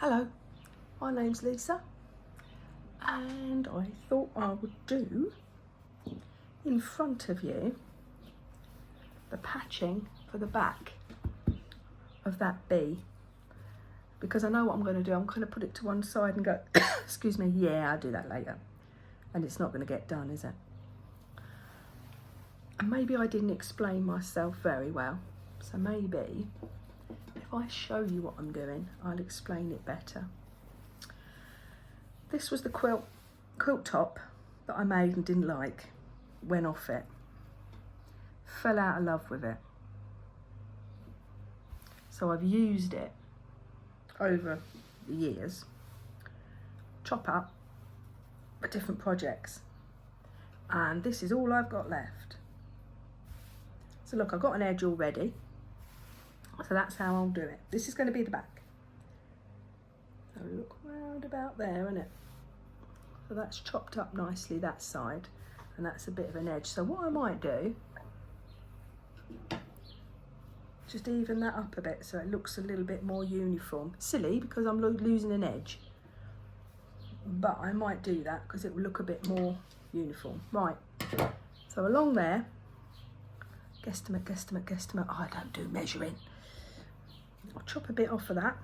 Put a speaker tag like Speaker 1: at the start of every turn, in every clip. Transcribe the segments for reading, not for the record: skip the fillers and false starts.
Speaker 1: Hello, my name's Lisa, and I thought I would do in front of you the patching for the back of that bee, because I know what I'm going to do. I'm going to put it to one side and go excuse me, yeah, I'll do that later, and it's not going to get done, is it? And maybe I didn't explain myself very well, so maybe if I show you what I'm doing, I'll explain it better. This was the quilt top that I made and didn't like, went off it, fell out of love with it. So I've used it over the years, chop up for different projects, and this is all I've got left. So look, I've got an edge already, so that's how I'll do it. This is going to be the back. So look round about there, isn't it? So that's chopped up nicely, that side, and that's a bit of an edge. So what I might do, just even that up a bit so it looks a little bit more uniform. Silly, because I'm losing an edge, but I might do that because it will look a bit more uniform. Right, so along there, guesstimate, guesstimate, guesstimate. Oh, I don't do measuring. I'll chop a bit off of that.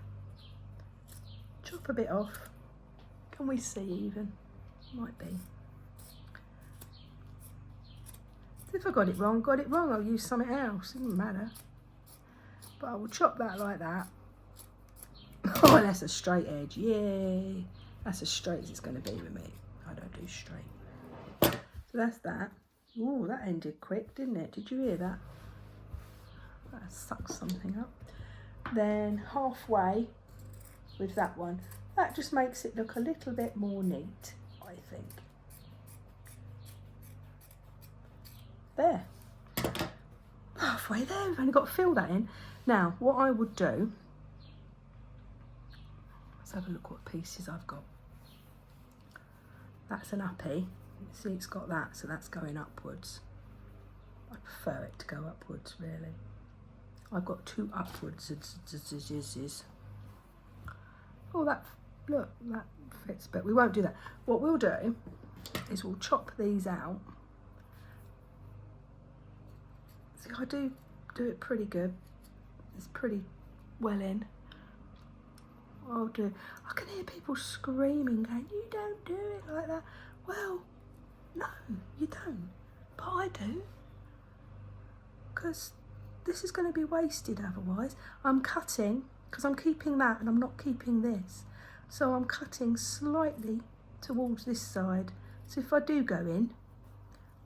Speaker 1: Chop a bit off. Can we see even? Might be. If I got it wrong, I'll use something else. It doesn't matter. But I will chop that like that. Oh, that's a straight edge. Yay. That's as straight as it's going to be with me. I don't do straight. So that's that. Oh, that ended quick, didn't it? Did you hear that? That sucked something up. Then halfway with that one. That just makes it look a little bit more neat, I think. There. Halfway there, we've only got to fill that in. Now, what I would do, let's have a look what pieces I've got. That's an uppy. See, it's got that, so that's going upwards. I prefer it to go upwards, really. I've got two upwards. Oh, that, look, that fits, but we won't do that. What we'll do is we'll chop these out. See, I do it pretty good. It's pretty well in. I'll do. I can hear people screaming, going, "You don't do it like that." Well, no, you don't, but I do, because this is going to be wasted otherwise. I'm cutting, because I'm keeping that and I'm not keeping this. So I'm cutting slightly towards this side. So if I do go in,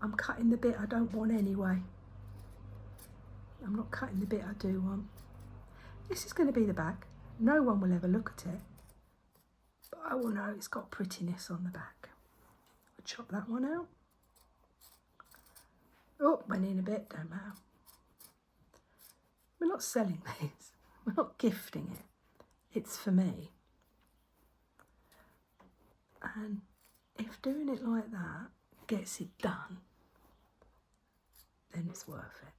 Speaker 1: I'm cutting the bit I don't want anyway. I'm not cutting the bit I do want. This is going to be the back. No one will ever look at it, but I will know it's got prettiness on the back. I'll chop that one out. Oh, went in a bit, don't matter. We're not selling these. We're not gifting it. It's for me. And if doing it like that gets it done, then it's worth it.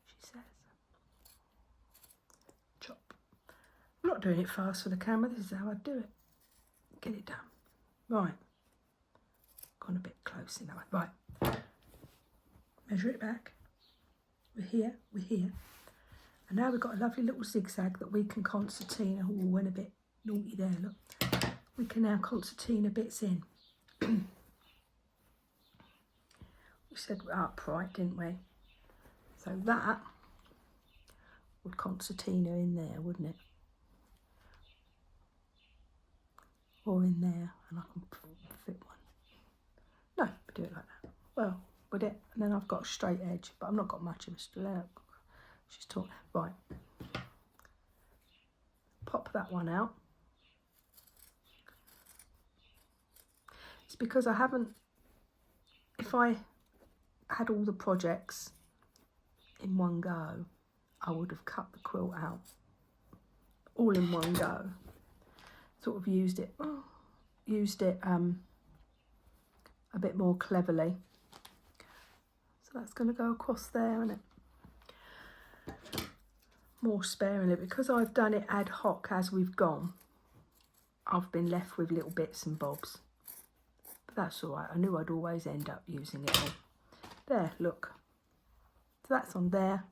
Speaker 1: She says. Chop. I'm not doing it fast for the camera. This is how I do it. Get it done. Right. Gone a bit close in that one. Right. Measure it back. We're here, we're here. And now we've got a lovely little zigzag that we can concertina. Oh, went a bit naughty there, look. We can now concertina bits in. We said upright, didn't we? So that would concertina in there, wouldn't it? Or in there, and I can fit one. No, we do it like that. Well, with it, and then I've got a straight edge, but I've not got much of a straight. She's talking. Right. Pop that one out. It's because I haven't, if I had all the projects in one go, I would have cut the quilt out all in one go. Sort of used it a bit more cleverly. So that's going to go across there, isn't it? more sparingly. Because I've done it ad hoc as we've gone, I've been left with little bits and bobs. But that's all right. I knew I'd always end up using it all. There, look. So that's on there.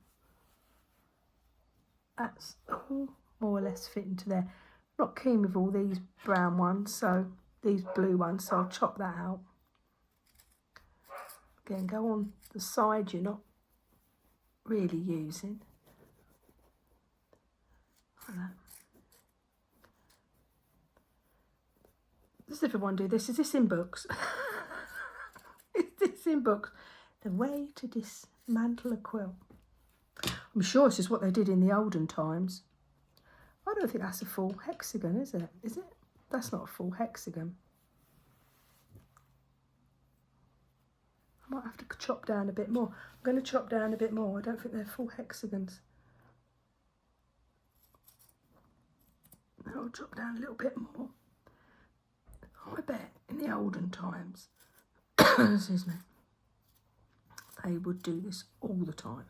Speaker 1: That's all more or less fitting to there. Not keen with all these brown ones, so these blue ones, so I'll chop that out. Again, go on the side you're not really using. Like that. Does everyone do this? Is this in books? Is this in books? The way to dismantle a quilt. I'm sure this is what they did in the olden times. I don't think that's a full hexagon, is it? Is it? That's not a full hexagon. I might have to chop down a bit more. I'm going to chop down a bit more. I don't think they're full hexagons. I'll chop down a little bit more. I bet in the olden times, excuse me, they would do this all the time.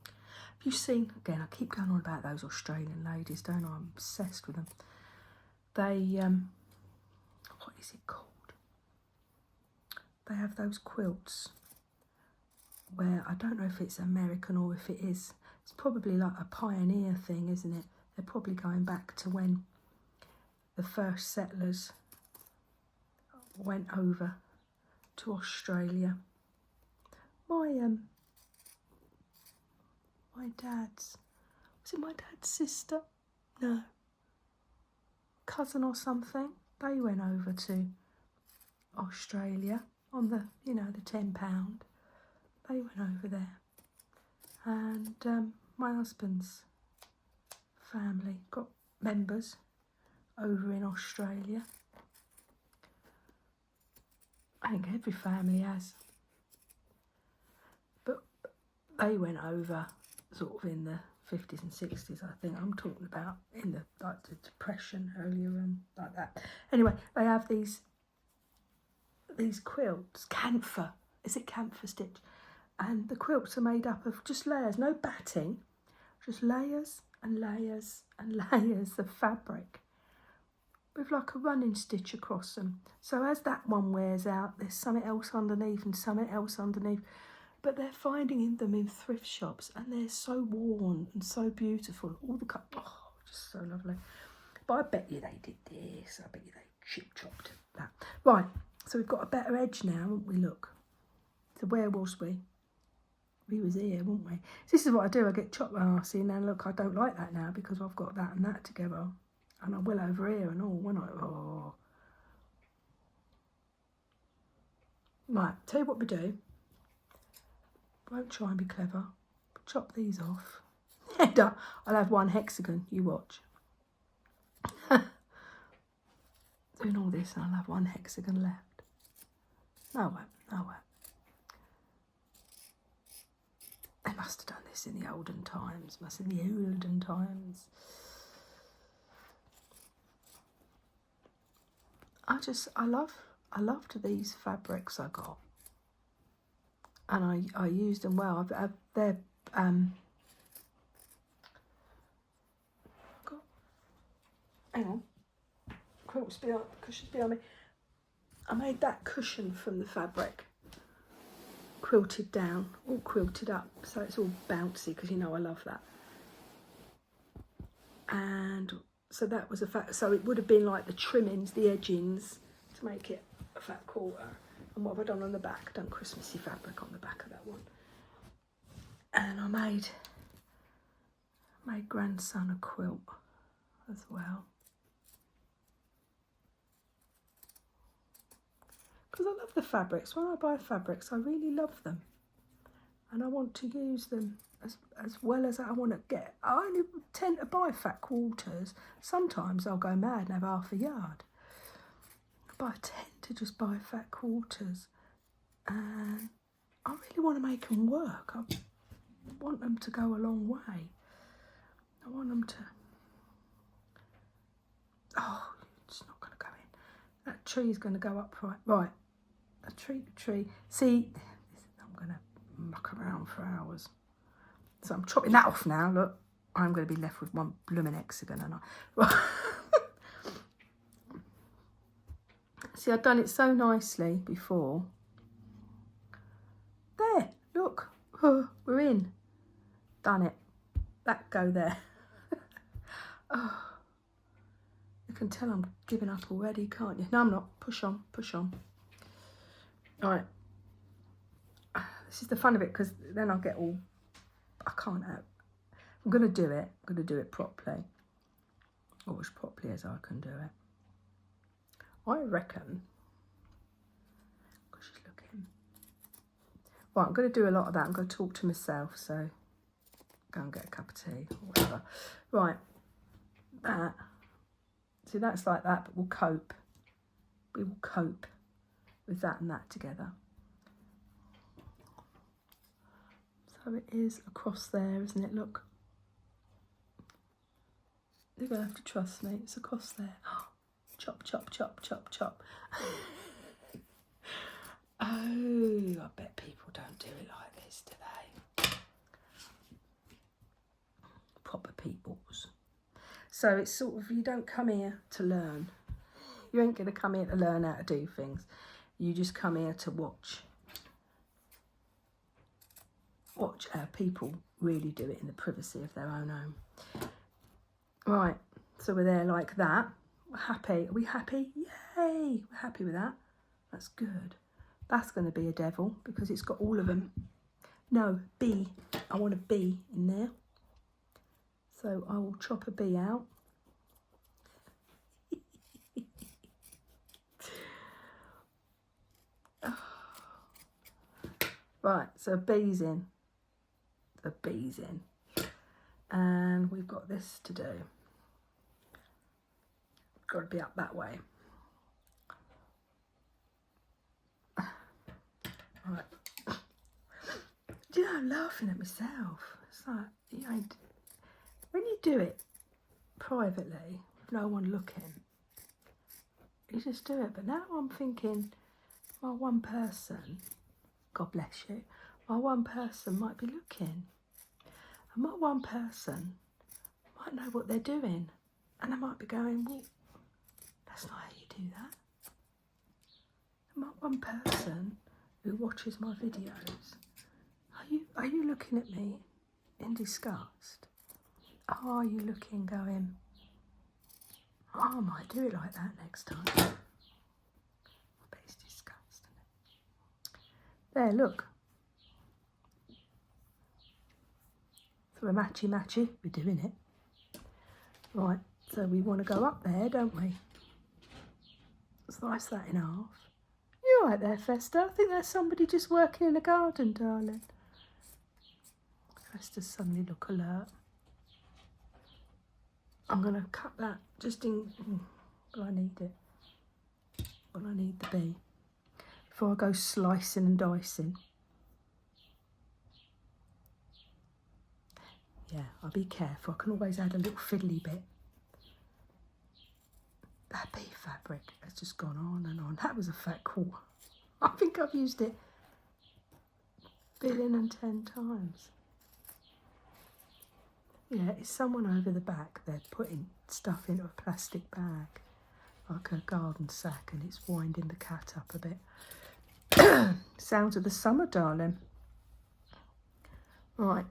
Speaker 1: Have you seen, again, I keep going on about those Australian ladies, don't I? I'm obsessed with them. They, what is it called? They have those quilts where, I don't know if it's American or if it is, it's probably like a pioneer thing, isn't it? They're probably going back to when the first settlers went over to Australia. My dad's, was it my dad's sister? No. Cousin or something. They went over to Australia on the, you know, the £10. They went over there. And my husband's family got members over in Australia. I think every family has. But they went over sort of in the 50s and 60s, I think. I'm talking about in the, like, the Depression earlier on, like that. Anyway, they have these quilts, camphor. Is it camphor stitch? And the quilts are made up of just layers, no batting, just layers and layers and layers of fabric with like a running stitch across them. So as that one wears out, there's something else underneath and something else underneath. But they're finding them in thrift shops and they're so worn and so beautiful. All the cut, oh, just so lovely. But I bet you they did this. I bet you they chip-chopped that. Right, so we've got a better edge now, haven't we? Look. So where was we? We was here, weren't we? So this is what I do. I get chopped my arse in and look, I don't like that now because I've got that and that together. And I will over here and all, won't I? Oh. Right, tell you what we do. Won't try and be clever. Chop these off. I'll have one hexagon, you watch. Doing all this and I'll have one hexagon left. No, I won't. No, I won't. They must have done this in the olden times. In the olden times. I loved these fabrics I got. And I used them well. They're got, hang on, quilt's behind, cushion's behind me. I made that cushion from the fabric, quilted down, all quilted up, so it's all bouncy because you know I love that. And so that was a fact. So it would have been like the trimmings, the edgings to make it a fat quarter. And what have I done on the back? Done Christmassy fabric on the back of that one. And I made my grandson a quilt as well. Because I love the fabrics. When I buy fabrics, I really love them. And I want to use them as well as I want to get. I only tend to buy fat quarters. Sometimes I'll go mad and have half a yard. But I tend to just buy fat quarters. And I really want to make them work. I want them to go a long way. I want them to... Oh, it's not going to go in. That tree's going to go up right. Right. A tree. See, I'm going to muck around for hours. So I'm chopping that off now, look. I'm going to be left with one blooming hexagon, and I. See, I've done it so nicely before. There, look, oh, we're in. Done it. That go there. Oh, you can tell I'm giving up already, can't you? No, I'm not. Push on, push on. All right. This is the fun of it, because then I'll get all. I can't out. I'm going to do it. I'm going to do it properly. Or as properly as I can do it. I reckon. Because she's looking. Right, I'm going to do a lot of that. I'm going to talk to myself, so go and get a cup of tea or whatever. Right, that. See, that's like that, but we'll cope. We will cope with that and that together. So it is across there, isn't it? Look. You're going to have to trust me. It's across there. Chop, chop, chop, chop, chop. Oh, I bet people don't do it like this, do they? Proper peoples. So it's sort of, you don't come here to learn. You ain't going to come here to learn how to do things. You just come here to watch. Watch how people really do it in the privacy of their own home. Right, so we're there like that. We're happy. Are we happy? Yay! We're happy with that. That's good. That's going to be a devil because it's got all of them. No, B. I want a B in there. So I will chop a B out. Right, so B's in. The B's in. And we've got this to do. Got to be up that way. Right. Do you know, I'm laughing at myself. It's like, you know, when you do it privately, with no one looking, you just do it. But now I'm thinking, my one person, God bless you, my one person might be looking. And my one person might know what they're doing. And I might be going, well, that's not how you do that. And my one person who watches my videos, are you looking at me in disgust? Or are you looking going, oh, I might do it like that next time. I bet it's disgusting. There, look. So we're matchy, we're doing it. Right, so we want to go up there, don't we? Slice that in half. You all right there, Festa? I think there's somebody just working in the garden, darling. Festa suddenly look alert. I'm going to cut that just in... But I need it. Well, I need the bee. Before I go slicing and dicing. Yeah, I'll be careful. I can always add a little fiddly bit. That bee fabric has just gone on and on. That was a fat quarter. I think I've used it 1,010 times. Yeah, it's someone over the back. They're putting stuff into a plastic bag, like a garden sack, and it's winding the cat up a bit. Sounds of the summer, darling. Right.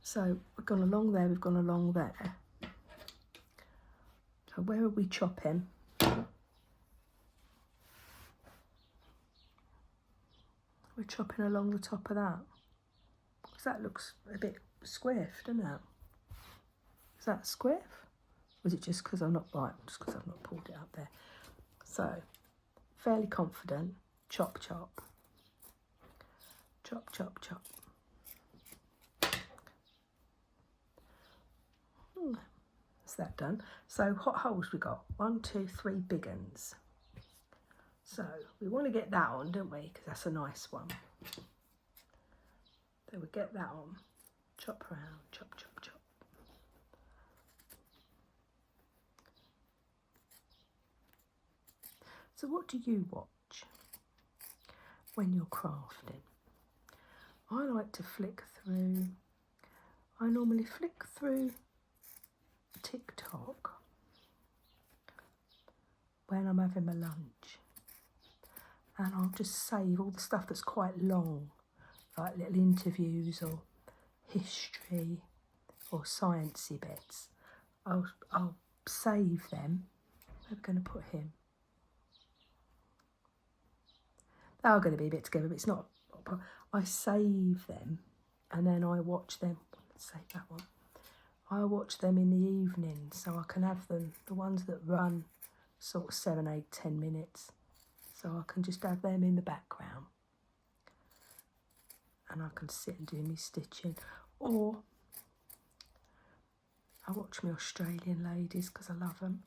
Speaker 1: So we've gone along there, we've gone along there. So where are we chopping? We're chopping along the top of that. Because that looks a bit squiffed, doesn't it? Is that squiff? Or is it just because I'm not right? Just because I've not pulled it up there. So, fairly confident. Chop, chop. Chop, chop, chop. That's that done. So hot holes we got 1, 2, 3 big uns. So we want to get that on, don't we? Because that's a nice one. So we get that on. Chop round, chop, chop, chop. So what do you watch when you're crafting? I like to flick through I normally flick through TikTok when I'm having my lunch, and I'll just save all the stuff that's quite long, like little interviews or history or sciencey bits. I'll save them. Where are we going to put him? They are going to be a bit together, but it's not. I save them and then I watch them. Let's save that one. I watch them in the evening so I can have them, the ones that run sort of 7, 8, 10 minutes. So I can just have them in the background. And I can sit and do my stitching. Or I watch my Australian ladies because I love them.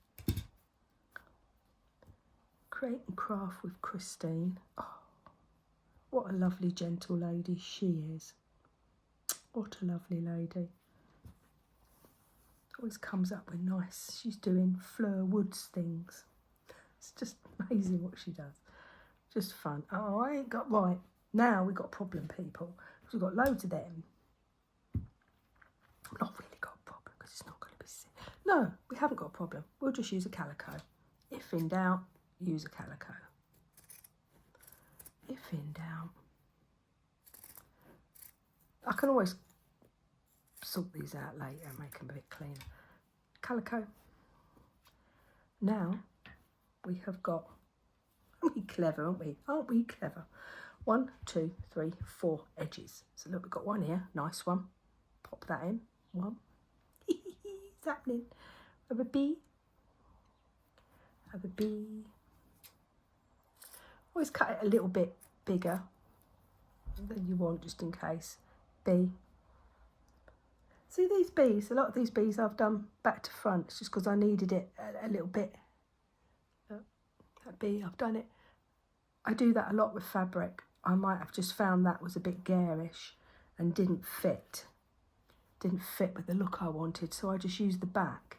Speaker 1: Create and Craft with Christine. Oh, what a lovely, gentle lady she is. What a lovely lady. Always comes up with nice, she's doing Fleur Woods things. It's just amazing what she does. Just fun. Oh, I ain't got, right, now we've got a problem, people. We've got loads of them. Not really got a problem because it's not going to be sick. No, we haven't got a problem. We'll just use a calico. If in doubt, use a calico. If in doubt. I can always sort these out later and make them a bit cleaner. Calico. Now we have got, aren't we clever, aren't we? Aren't we clever? 1, 2, 3, 4 edges. So look, we've got one here, nice one. Pop that in. One. It's happening. Have a bee. Have a bee. Always cut it a little bit bigger than you want, just in case. Bee. See these bees? A lot of these bees I've done back to front. It's just because I needed it a little bit. That bee, I've done it. I do that a lot with fabric. I might have just found that was a bit garish and didn't fit. Didn't fit with the look I wanted, so I just used the back.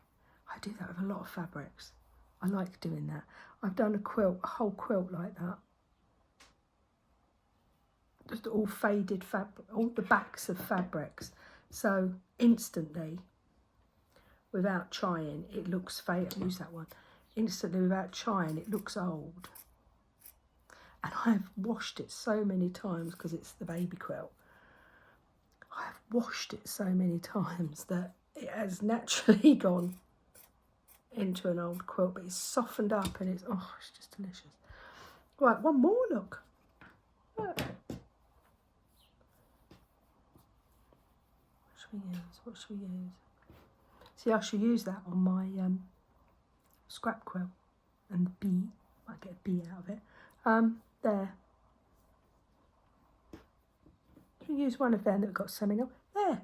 Speaker 1: I do that with a lot of fabrics. I like doing that. I've done a quilt, a whole quilt like that. Just all faded fabric, all the backs of fabrics. So instantly, without trying, it looks faded. Use that one. Instantly, without trying, it looks old. And I've washed it so many times because it's the baby quilt. I've washed it so many times that it has naturally gone into an old quilt, but it's softened up and it's, oh, it's just delicious. Right, one more, look. Look. What should we use? See, I should use that on my scrap quilt. And the bee, might get a bee out of it. There. Should we use one of them that got something up? There.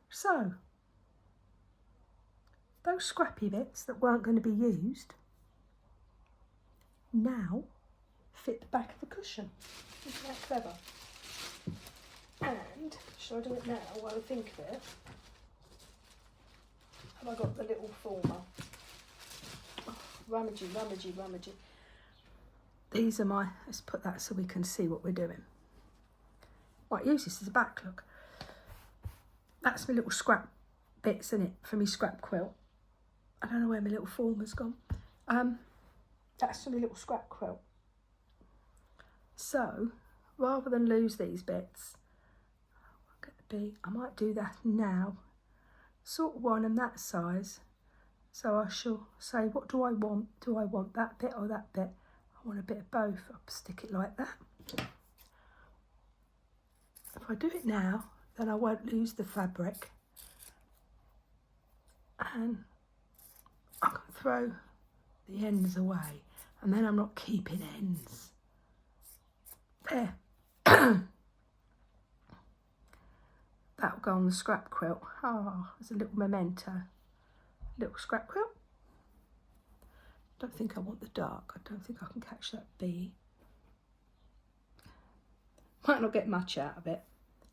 Speaker 1: So, those scrappy bits that weren't going to be used now fit the back of the cushion. Isn't that clever? And, shall I do it now while I think of it? Have I got the little former? Oh, rummagey, rummagey, rummagey. These are my, let's put that so we can see what we're doing. Right, use this as a back, look. That's my little scrap bits, in it, for my scrap quilt. I don't know where my little former's gone. That's for my little scrap quilt. So, rather than lose these bits, I might do that now. Sort one and that size. So I shall say, what do I want? Do I want that bit or that bit? I want a bit of both. I'll stick it like that. If I do it now, then I won't lose the fabric. And I can throw the ends away. And then I'm not keeping ends. There. That'll go on the scrap quilt. Ah, there's a little memento. Little scrap quilt. Don't think I want the dark. I don't think I can catch that bee. Might not get much out of it.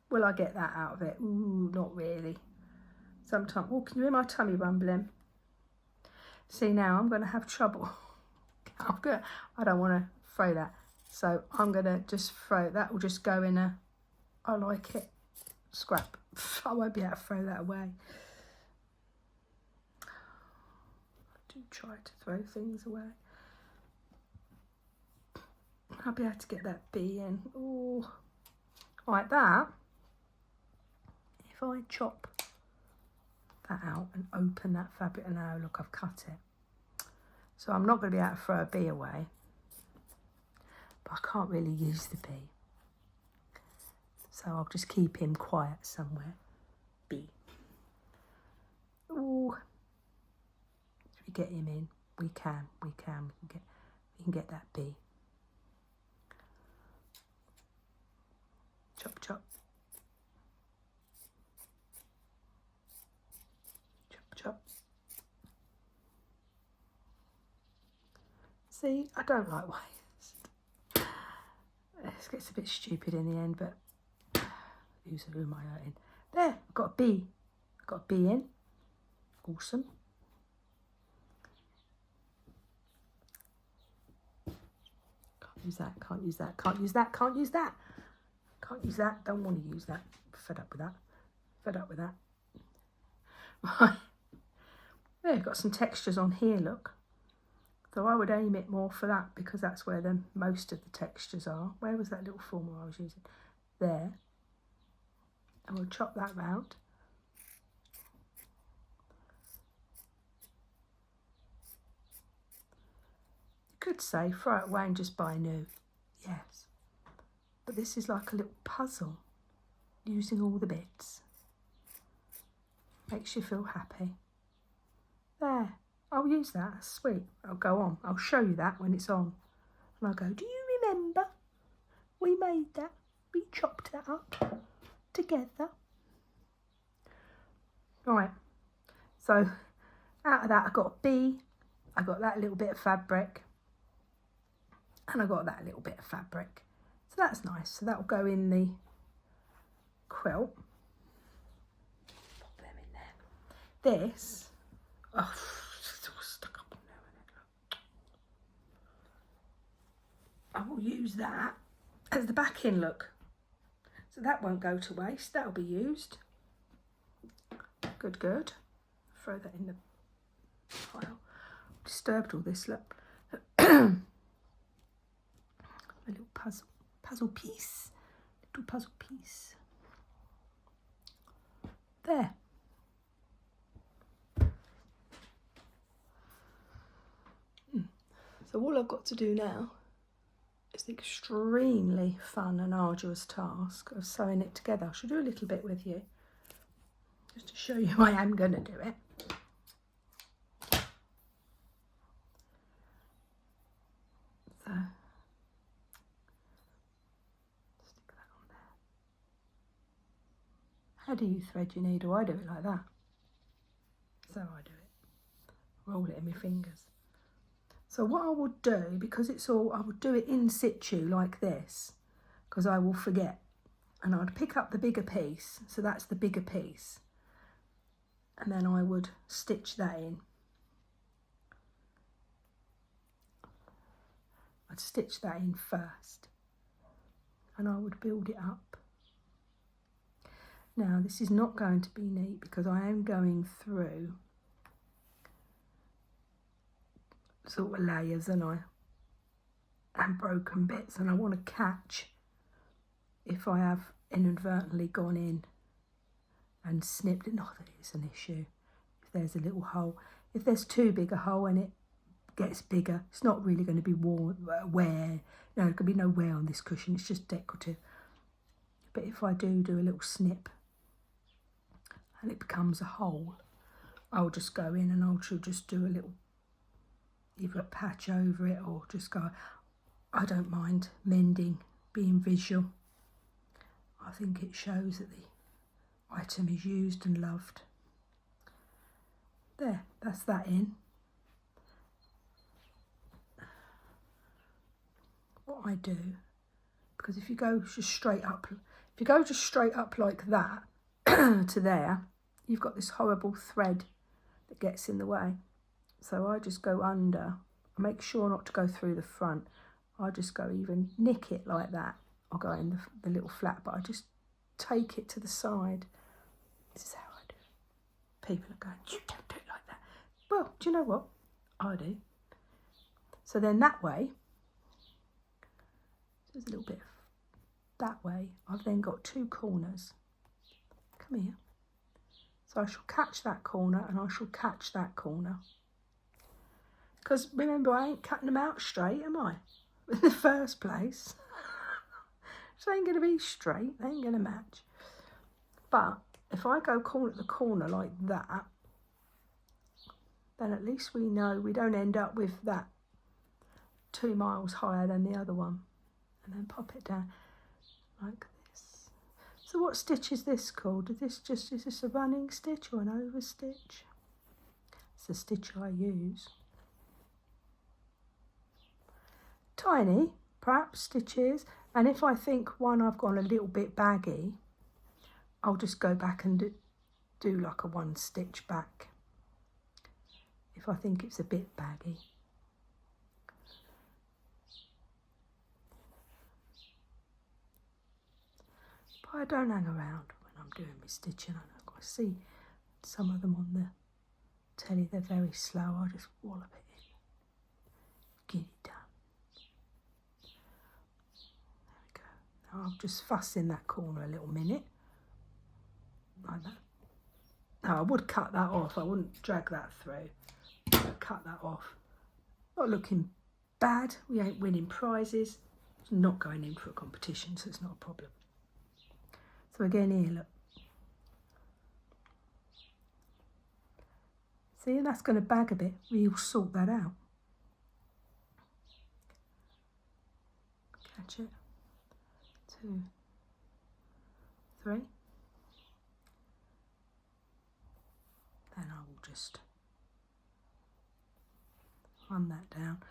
Speaker 1: Will I get that out of it? Ooh, not really. Sometimes. Oh, can you hear my tummy rumbling? See, now I'm going to have trouble. I don't want to throw that. So I'm going to just throw, that will just go in a, I like it, scrap. I won't be able to throw that away. I do try to throw things away. I'll be able to get that bee in. Oh, like that. If I chop that out and open that fabric, and now look, I've cut it. So I'm not going to be able to throw a bee away, but I can't really use the bee. So I'll just keep him quiet somewhere. Bee. Oh, if we get him in, we can get that bee. Chop, chop. Chop, chop. See, I don't like waste. This gets a bit stupid in the end, but who am I hurting? There, I've got a bee. I've got a bee in. Awesome. Can't use that, can't use that, can't use that, can't use that. Can't use that, don't want to use that. Fed up with that. Fed up with that. Right. There, got some textures on here, look. So I would aim it more for that because that's where most of the textures are. Where was that little former I was using? There. And we'll chop that round. You could say throw it away and just buy new. Yes. But this is like a little puzzle, using all the bits. Makes you feel happy. There, I'll use that, that's sweet. I'll go on, I'll show you that when it's on. And I'll go, do you remember? We made that, we chopped that up together. Right, so out of that I got a bee, I got that little bit of fabric, and I got that little bit of fabric. So that's nice. So that'll go in the quilt. Pop them in there. This, oh, it's all stuck up on there, isn't it? I will use that as the backing, look. So that won't go to waste. That'll be used. Good, good. Throw that in the pile. Disturbed all this, look. A little puzzle piece, little puzzle piece. There. So all I've got to do now is the extremely fun and arduous task of sewing it together. I should do a little bit with you, just to show you I am going to do it. So how do you thread your needle? I do it like that. So I do it. Roll it in my fingers. So what I would do, because it's all, I would do it in situ like this, because I will forget. And I'd pick up the bigger piece, so that's the bigger piece. And then I would stitch that in. I'd stitch that in first. And I would build it up. Now, this is not going to be neat because I am going through sort of layers and broken bits, and I want to catch if I have inadvertently gone in and snipped it. Not that it's an issue. If there's a little hole, if there's too big a hole and it gets bigger, it's not really going to be wear. No, there could be no wear on this cushion. It's just decorative. But if I do a little snip and it becomes a hole, I'll just go in and I'll just do a little, either a patch over it or just go. I don't mind mending, being visual. I think it shows that the item is used and loved. There, that's that in. What I do, because if you go just straight up like that to there, you've got this horrible thread that gets in the way. So I just go under. I make sure not to go through the front. I just go even nick it like that. I'll go in the little flat, but I just take it to the side This is how I do it. People are going, you don't do it like that. Well, do you know what? I do. So then that way, there's a little bit of that way. I've then got two corners. Come here. So I shall catch that corner and I shall catch that corner. Because remember, I ain't cutting them out straight, am I? In the first place. So they ain't going to be straight. They ain't going to match. But if I go corner to corner like that, then at least we know we don't end up with that 2 miles higher than the other one. And then pop it down like this. So what stitch is this called? Is this a running stitch or an over stitch? It's the stitch I use. Tiny, perhaps, stitches. And if I think one I've gone a little bit baggy, I'll just go back and do like a 1 stitch back. If I think it's a bit baggy. But I don't hang around when I'm doing my stitching. I see some of them on the telly, they're very slow. I just wallop it in. Get it done. I'll just fuss in that corner a little minute, like that. Now I would cut that off, I wouldn't drag that through. I'd cut that off. Not looking bad, we ain't winning prizes. It's not going in for a competition, so it's not a problem. So again here, look. See, and that's going to bag a bit. We'll sort that out. Catch it. 2, 3. Then I will just run that down.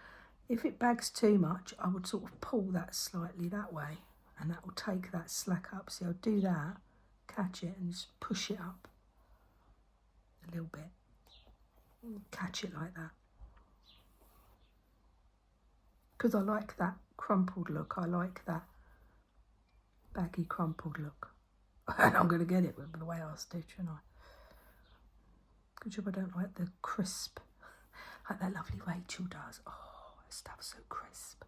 Speaker 1: If it bags too much, I would sort of pull that slightly that way, and that will take that slack up. See, I'll do that, catch it, and just push it up a little bit. Catch it like that. Because I like that crumpled look. I like that baggy crumpled look. And I'm going to get it with the way I stitch, and I. Good job I don't like the crisp, like that lovely Rachel does. Oh, that stuff's so crisp.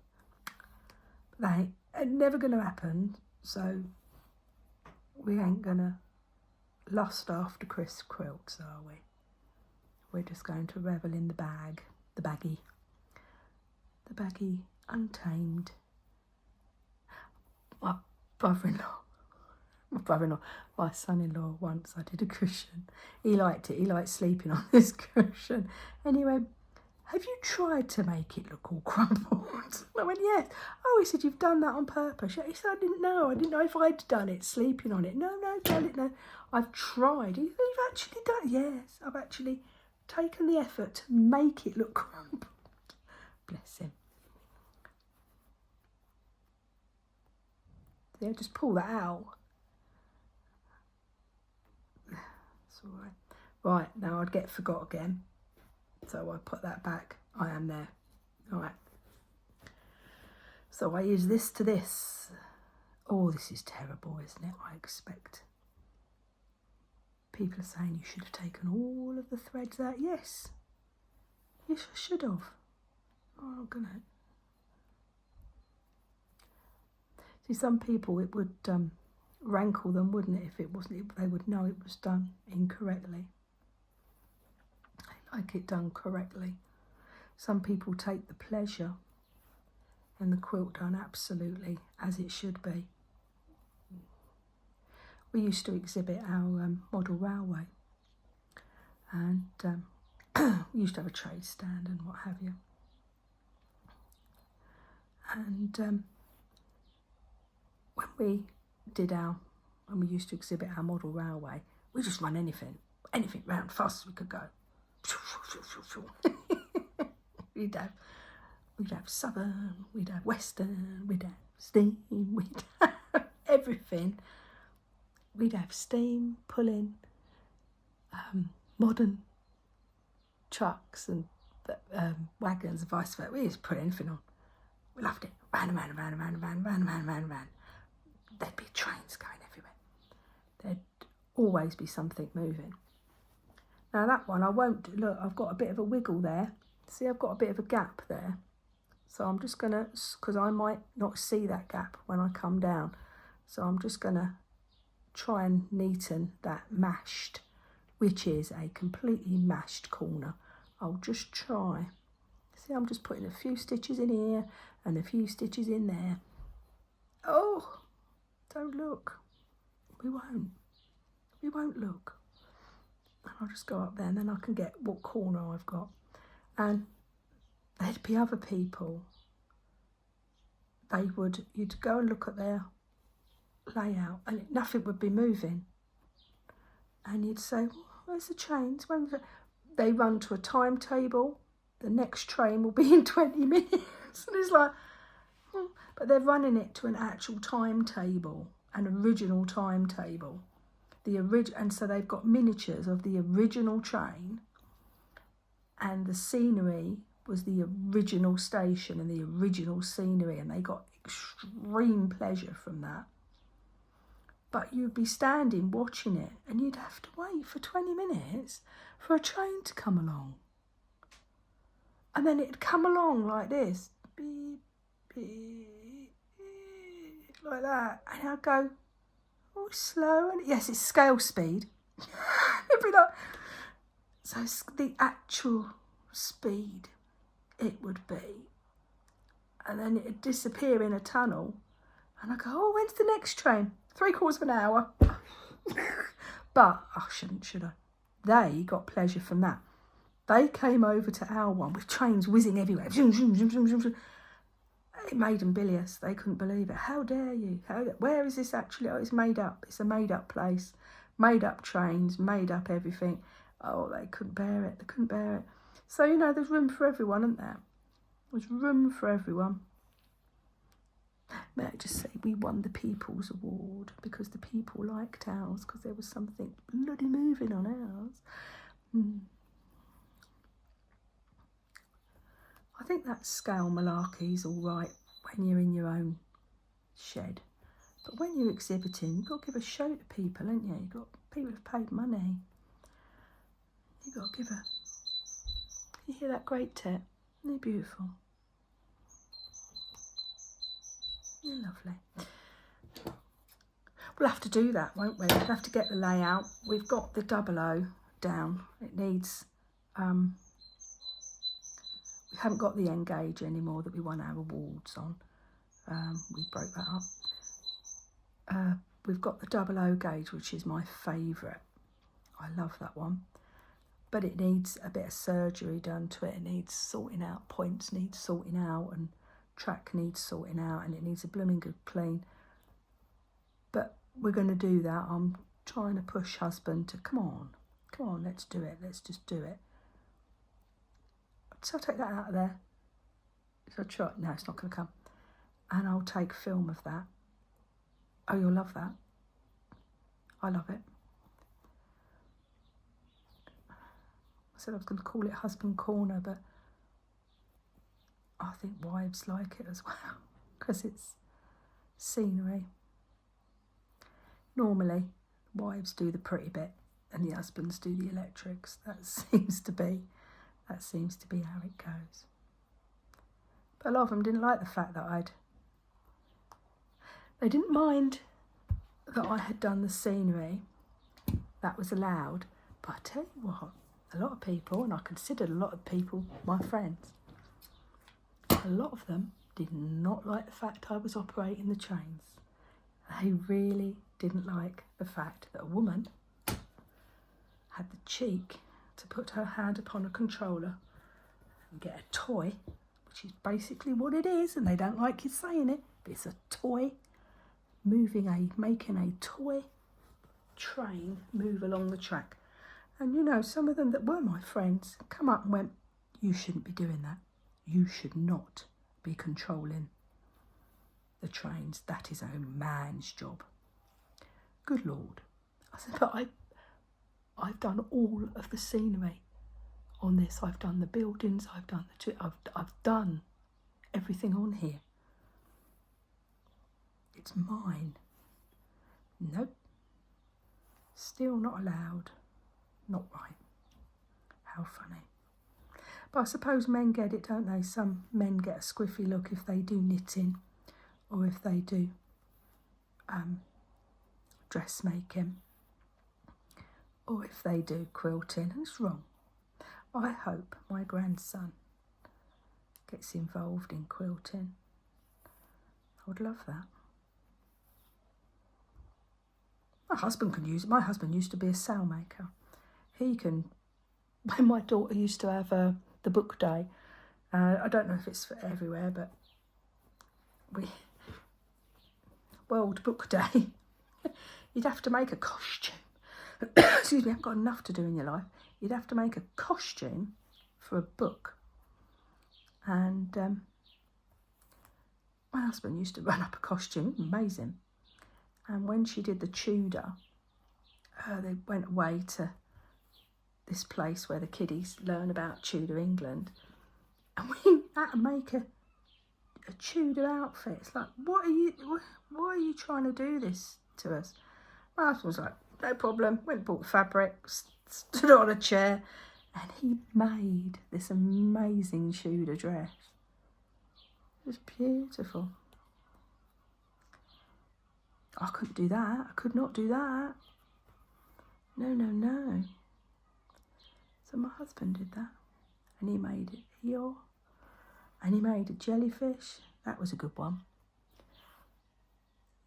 Speaker 1: But that ain't never going to happen, so we ain't going to lust after crisp quilts, are we? We're just going to revel in the baggy untamed. My son-in-law once, I did a cushion. He liked it. He liked sleeping on this cushion. And he went, have you tried to make it look all crumpled? I went, yes. Oh, he said, you've done that on purpose. He said, I didn't know if I'd done it, sleeping on it. No, darling, no. I've tried. He said, you've actually done it? Yes, I've actually taken the effort to make it look crumpled. Bless him. Yeah, just pull that out. It's all right. Right, now I'd get forgot again. So I put that back. I am there. All right. So I use this to this. Oh, this is terrible, isn't it? I expect. People are saying you should have taken all of the threads out. Yes. Yes, I should have. Oh, I'm going to. See, some people, it would rankle them, wouldn't it, if it wasn't, they would know it was done incorrectly. They like it done correctly. Some people take the pleasure in the quilt done absolutely as it should be. We used to exhibit our model railway, and we used to have a trade stand and what have you. And when we used to exhibit our model railway, we just run anything round fast as we could go. We'd have southern, we'd have western, we'd have steam, we'd have everything. We'd have steam, pulling, modern trucks and wagons and vice versa. We just put anything on. We loved it. Ran. There'd be trains going everywhere. There'd always be something moving. Now that one I won't, look, I've got a bit of a wiggle there. See, I've got a bit of a gap there. So I'm just going to, because I might not see that gap when I come down. So I'm just going to try and neaten that mashed, which is a completely mashed corner. I'll just try. See, I'm just putting a few stitches in here and a few stitches in there. Oh, don't look. We won't look. And I'll just go up there and then I can get what corner I've got. And there'd be other people. You'd go and look at their layout and nothing would be moving. And you'd say, well, where's the trains? They run to a timetable. The next train will be in 20 minutes. And it's like, but they're running it to an actual timetable, an original timetable. And so they've got miniatures of the original train, and the scenery was the original station and the original scenery, and they got extreme pleasure from that. But you'd be standing watching it and you'd have to wait for 20 minutes for a train to come along. And then it'd come along like this, beep, beep, beep, like that. And I'd go, oh, slow. And yes, it's scale speed. It'd be like, so the actual speed it would be. And then it'd disappear in a tunnel. And I go, oh, when's the next train? 3/4 of an hour. But I shouldn't, should I? They got pleasure from that. They came over to our one with trains whizzing everywhere. Zoom, zoom, zoom, zoom, zoom, zoom. It made them bilious. They couldn't believe it. How dare you? Where is this actually? Oh, it's made up. It's a made up place. Made up trains, made up everything. Oh, they couldn't bear it. They couldn't bear it. So, you know, there's room for everyone, isn't there? There's room for everyone. May I just say, we won the People's Award because the people liked ours, because there was something bloody moving on ours. I think that scale malarkey's all right when you're in your own shed. But when you're exhibiting, you've got to give a show to people, haven't you? People have paid money. You've got to give a... You hear that great tip? They're beautiful. They're lovely. We'll have to do that, won't we? We'll have to get the layout. We've got the 00 down. It needs... we haven't got the Engage anymore that we won our awards on. We broke that up. We've got the 00 gauge, which is my favourite. I love that one. But it needs a bit of surgery done to it. It needs sorting out. Points need sorting out, and track needs sorting out, and it needs a blooming good clean. But we're going to do that. I'm trying to push husband to, come on, let's do it. Let's just do it. So I'll take that out of there. So try. No, it's not going to come. And I'll take film of that. Oh, you'll love that. I love it. I said I was going to call it Husband Corner, but I think wives like it as well because it's scenery. Normally, wives do the pretty bit and the husbands do the electrics. That seems to be how it goes. But a lot of them didn't like the fact that they didn't mind that I had done the scenery. That was allowed. But I tell you what, a lot of people, and I considered a lot of people my friends, a lot of them did not like the fact I was operating the trains. They really didn't like the fact that a woman had the cheek to put her hand upon a controller and get a toy, which is basically what it is, and they don't like you saying it, but it's a toy, making a toy train move along the track. And you know, some of them that were my friends come up and went, you shouldn't be doing that. You should not be controlling the trains. That is a man's job. Good Lord. I said, but I've done all of the scenery on this. I've done the buildings. I've done everything on here. It's mine. Nope. Still not allowed. Not right. How funny. But I suppose men get it, don't they? Some men get a squiffy look if they do knitting or if they do dressmaking or if they do quilting. It's wrong. I hope my grandson gets involved in quilting. I would love that. My husband can use it. My husband used to be a sailmaker. He can, when my daughter used to have the book day, I don't know if it's for everywhere, but World Book Day, you'd have to make a costume. Excuse me, I haven't got enough to do in your life. You'd have to make a costume for a book. And my husband used to run up a costume, amazing. And when she did the Tudor, they went away to this place where the kiddies learn about Tudor England. And we had to make a Tudor outfit. It's like, why are you trying to do this to us? My husband was like, no problem. Went and bought the fabric, stood on a chair, and he made this amazing Tudor dress. It was beautiful. I couldn't do that. I could not do that. No, no, no. So my husband did that. And he made it Eeyore. And he made a jellyfish. That was a good one.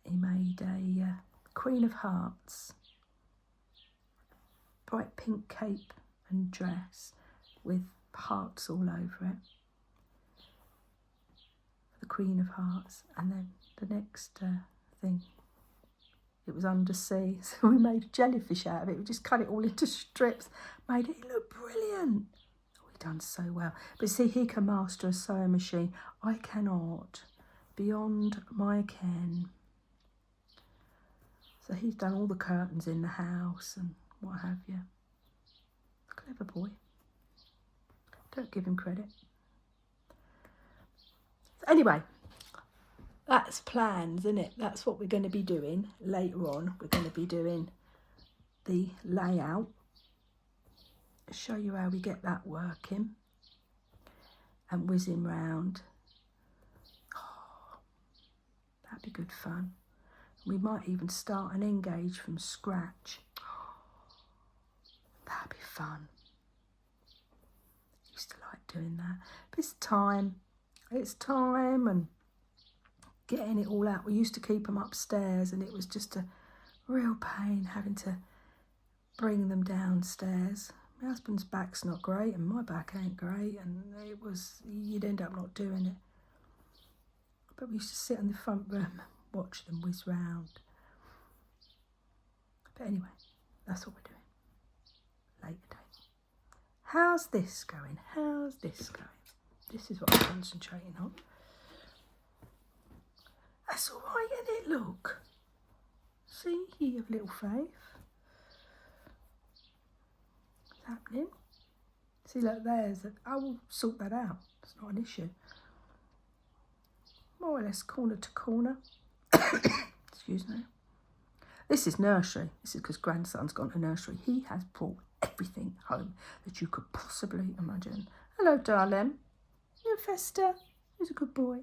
Speaker 1: He made a Queen of Hearts. Bright pink cape and dress with hearts all over it. The Queen of Hearts. And then the next thing, it was undersea, so we made a jellyfish out of it. We just cut it all into strips, made it look brilliant. We've done so well. But see, he can master a sewing machine. I cannot. Beyond my ken. So he's done all the curtains in the house and what have you. Clever boy. Don't give him credit. Anyway. That's plans, isn't it? That's what we're going to be doing later on. We're going to be doing the layout. Show you how we get that working. And whizzing round. Oh, that'd be good fun. We might even start an engage from scratch. Oh, that'd be fun. Used to like doing that. But it's time. It's time and getting it all out. We used to keep them upstairs and it was just a real pain having to bring them downstairs. My husband's back's not great and my back ain't great, and you'd end up not doing it. But we used to sit in the front room and watch them whiz round. But anyway, that's what we're doing. Later date. How's this going? How's this going? This is what I'm concentrating on. That's all right, isn't it? Look. See, you have little faith. What's happening? See, look, I will sort that out. It's not an issue. More or less corner to corner. Excuse me. This is nursery. This is because grandson's gone to nursery. He has brought everything home that you could possibly imagine. Hello, darling. You Fester. He's a good boy.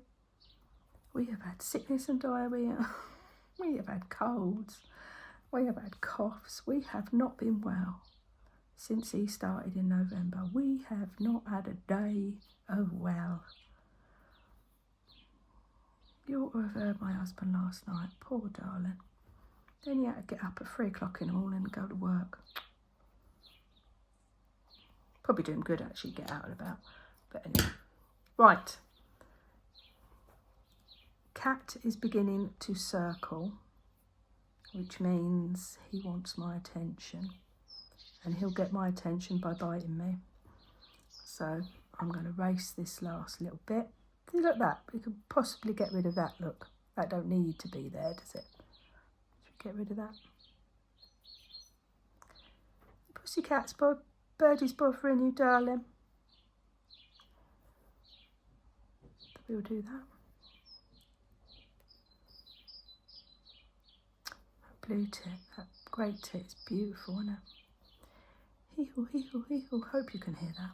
Speaker 1: We have had sickness and diarrhoea. We have had colds. We have had coughs. We have not been well since he started in November. We have not had a day of well. You ought to have heard my husband last night. Poor darling. Then he had to get up at 3 o'clock in the morning and go to work. Probably do him good, actually, get out and about. But anyway. Right. Cat is beginning to circle, which means he wants my attention. And he'll get my attention by biting me. So I'm going to race this last little bit. See, look at that. We could possibly get rid of that, look. That don't need to be there, does it? Should we get rid of that? Pussycat's birdie's bothering you, darling. We'll do that. That blue tip, that Great tit, it's beautiful, isn't it? Hee-hoo, hee-hoo, hee-hoo. Hope you can hear that.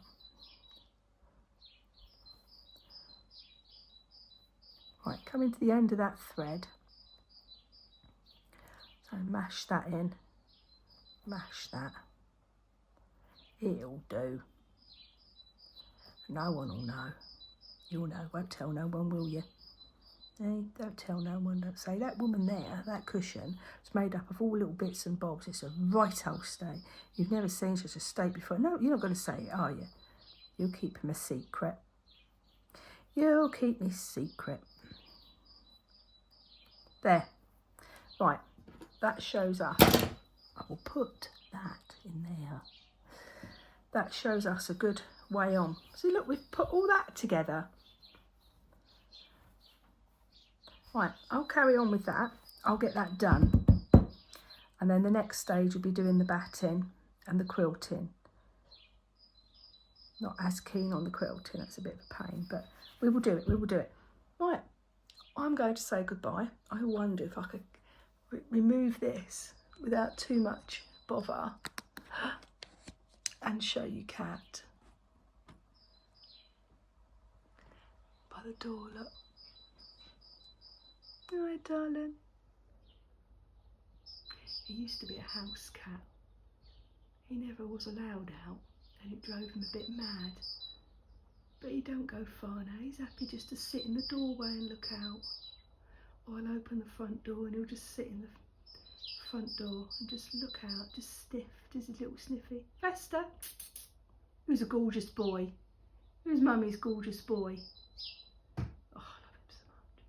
Speaker 1: Right, coming to the end of that thread. So mash that in. Mash that. It'll do. No one will know. You'll know. Won't tell no one, will you? Hey, don't tell no one. Don't say that woman there, that cushion, it's made up of all little bits and bobs. It's a right old steak. You've never seen such a steak before. No, you're not going to say it, are you? You'll keep him a secret. You'll keep me secret. There. Right. That shows us. I will put that in there. That shows us a good way on. See, look, we've put all that together. Right, I'll carry on with that. I'll get that done. And then the next stage will be doing the batting and the quilting. Not as keen on the quilting, that's a bit of a pain, but we will do it, we will do it. Right, I'm going to say goodbye. I wonder if I could remove this without too much bother and show you Cat. By the door, look. Hi, darling. He used to be a house cat. He never was allowed out and it drove him a bit mad. But he don't go far now. He's happy just to sit in the doorway and look out. Or I'll open the front door and he'll just sit in the front door and just look out, just sniff, just his little sniffy. Vesta, who's a gorgeous boy. Who's Mummy's gorgeous boy? Oh, I love him so much.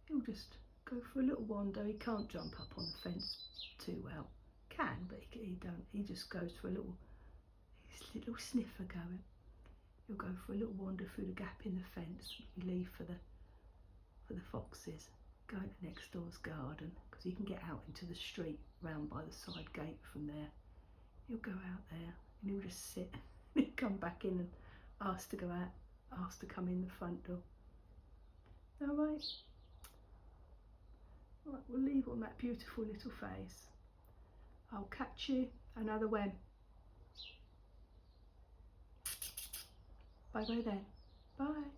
Speaker 1: He'll just go for a little wander. He can't jump up on the fence too well. Can, but he don't. He just goes for a little, his little sniffer going. He'll go for a little wander through the gap in the fence we leave for the foxes. Go into next door's garden because he can get out into the street round by the side gate from there. He'll go out there and he'll just sit. He'll come back in and ask to go out, ask to come in the front door. All right. Right, we'll leave on that beautiful little face. I'll catch you another when. Bye bye then. Bye.